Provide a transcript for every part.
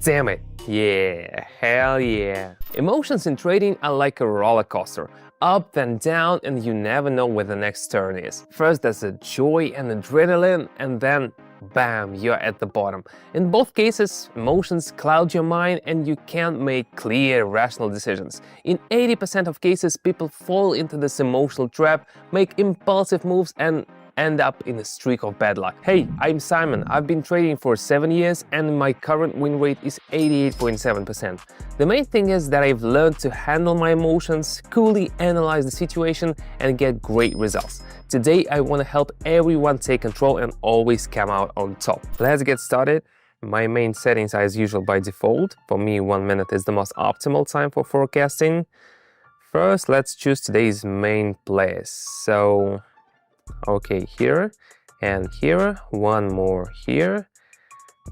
Damn it. Yeah, hell yeah. Emotions in trading are like a roller coaster, up and down, and you never know where the next turn is. First there's a joy and adrenaline, and then bam, you're at the bottom. In both cases, emotions cloud your mind and you can't make clear, rational decisions. In 80% of cases, people fall into this emotional trap, make impulsive moves, and end up in a streak of bad luck. Hey, I'm Simon. I've been trading for 7 years and my current win rate is 88.7%. The main thing is that I've learned to handle my emotions, coolly analyze the situation, and get great results. Today, I want to help everyone take control and always come out on top. Let's get started. My main settings are as usual by default. For me, 1 minute is the most optimal time for forecasting. First, let's choose today's main place. So, okay, here and here, one more here.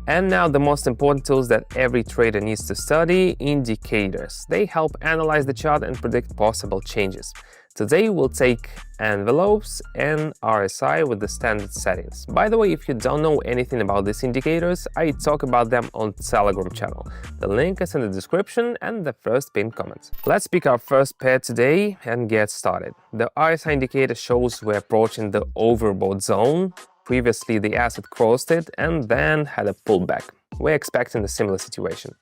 And now the most important tools that every trader needs to study, indicators. They help analyze the chart and predict possible changes. Today we'll take envelopes and RSI with the standard settings. By the way, if you don't know anything about these indicators, I talk about them on Telegram channel. The link is in the description and the first pinned comment. Let's pick our first pair today and get started. The RSI indicator shows we're approaching the overbought zone. Previously, the asset crossed it and then had a pullback. We're expecting a similar situation.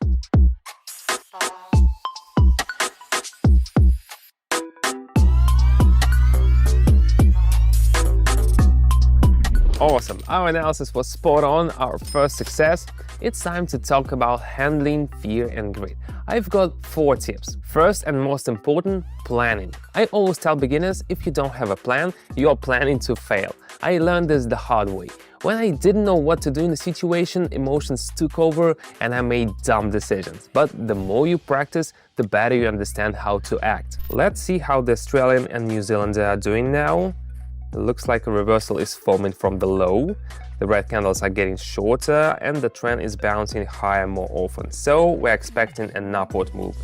Awesome, our analysis was spot on, our first success. It's time to talk about handling fear and greed. I've got 4 tips. First and most important, planning. I always tell beginners, if you don't have a plan, you're planning to fail. I learned this the hard way. When I didn't know what to do in the situation, emotions took over and I made dumb decisions. But the more you practice, the better you understand how to act. Let's see how the Australian and New Zealander are doing now. It looks like a reversal is forming from the low. The red candles are getting shorter and the trend is bouncing higher more often. So we're expecting an upward move.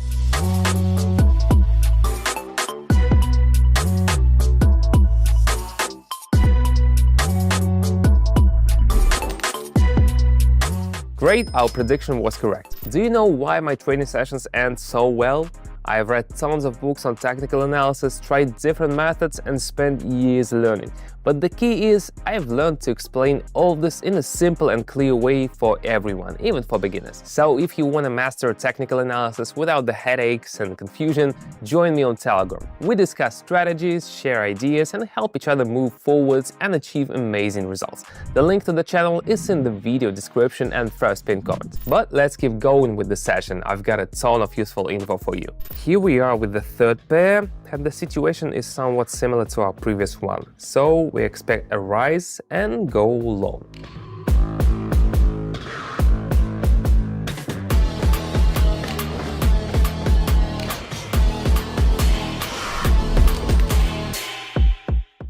Great, our prediction was correct. Do you know why my training sessions end so well? I've read tons of books on technical analysis, tried different methods and spent years learning. But the key is, I've learned to explain all this in a simple and clear way for everyone, even for beginners. So if you want to master technical analysis without the headaches and confusion, join me on Telegram. We discuss strategies, share ideas and help each other move forwards and achieve amazing results. The link to the channel is in the video description and first pinned comment. But let's keep going with the session. I've got a ton of useful info for you. Here we are with the third pair, and the situation is somewhat similar to our previous one. So we expect a rise and go long.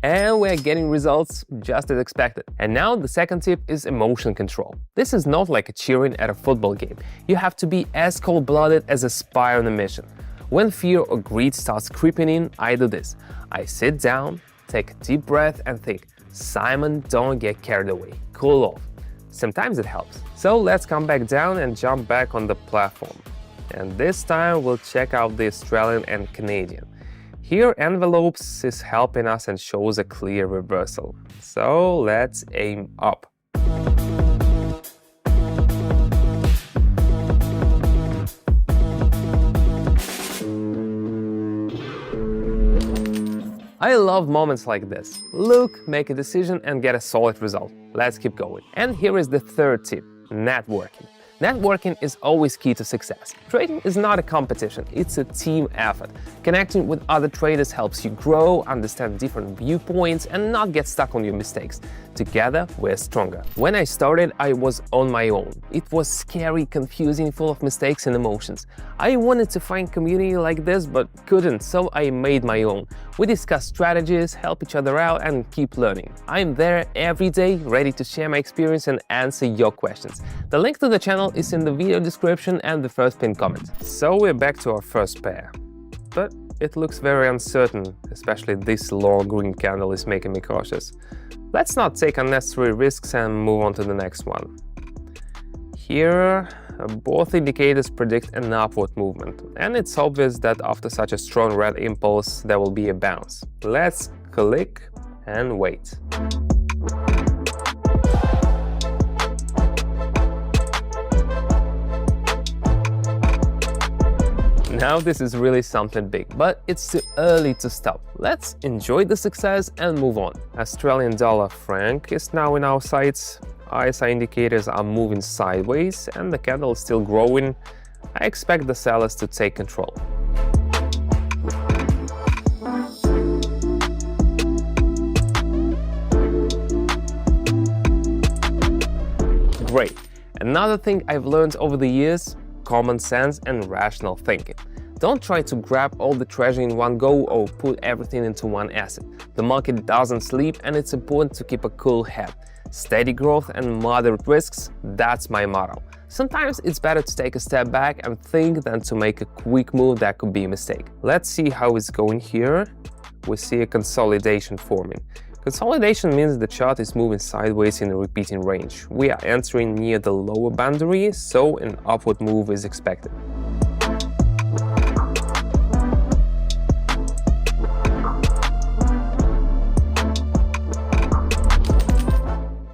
And we're getting results just as expected. And now the second tip is emotion control. This is not like a cheering at a football game. You have to be as cold-blooded as a spy on a mission. When fear or greed starts creeping in, I do this. I sit down, take a deep breath and think, Simon, don't get carried away, cool off. Sometimes it helps. So let's come back down and jump back on the platform. And this time we'll check out the Australian and Canadian. Here envelopes is helping us and shows a clear reversal. So let's aim up. I love moments like this. Look, make a decision and get a solid result. Let's keep going. And here is the third tip, networking. Networking is always key to success. Trading is not a competition, it's a team effort. Connecting with other traders helps you grow, understand different viewpoints, and not get stuck on your mistakes. Together, we're stronger. When I started, I was on my own. It was scary, confusing, full of mistakes and emotions. I wanted to find community like this, but couldn't, so I made my own. We discuss strategies, help each other out, and keep learning. I'm there every day, ready to share my experience and answer your questions. The link to the channel is in the video description and the first pinned comment. So we're back to our first pair. But it looks very uncertain, especially this long green candle is making me cautious. Let's not take unnecessary risks and move on to the next one. Here, both indicators predict an upward movement, and it's obvious that after such a strong red impulse there will be a bounce. Let's click and wait. Now this is really something big, but it's too early to stop. Let's enjoy the success and move on. Australian dollar franc is now in our sights. RSI indicators are moving sideways and the candle is still growing. I expect the sellers to take control. Great. Another thing I've learned over the years: common sense and rational thinking. Don't try to grab all the treasure in one go or put everything into one asset. The market doesn't sleep and it's important to keep a cool head. Steady growth and moderate risks, that's my motto. Sometimes it's better to take a step back and think than to make a quick move that could be a mistake. Let's see how it's going here. We see a consolidation forming. Consolidation means the chart is moving sideways in a repeating range. We are entering near the lower boundary, so an upward move is expected.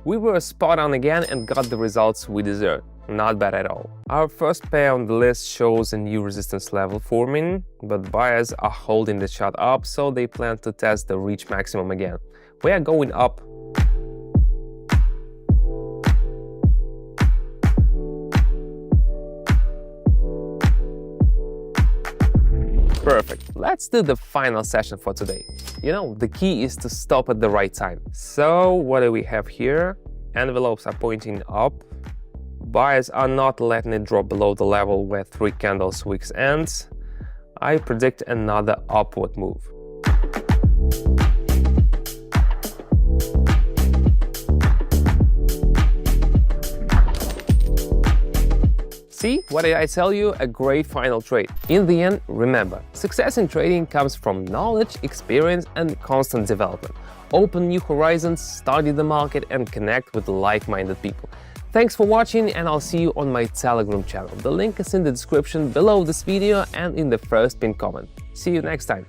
We were spot on again and got the results we deserved. Not bad at all. Our first pair on the list shows a new resistance level forming, but buyers are holding the chart up, so they plan to test the reach maximum again. We are going up. Perfect. Let's do the final session for today. You know, the key is to stop at the right time. So what do we have here? Envelopes are pointing up. Buyers are not letting it drop below the level where 3 candles wicks ends. I predict another upward move. See, what did I tell you? A great final trade. In the end, remember, success in trading comes from knowledge, experience, and constant development. Open new horizons, study the market, and connect with like-minded people. Thanks for watching, and I'll see you on my Telegram channel. The link is in the description below this video and in the first pinned comment. See you next time.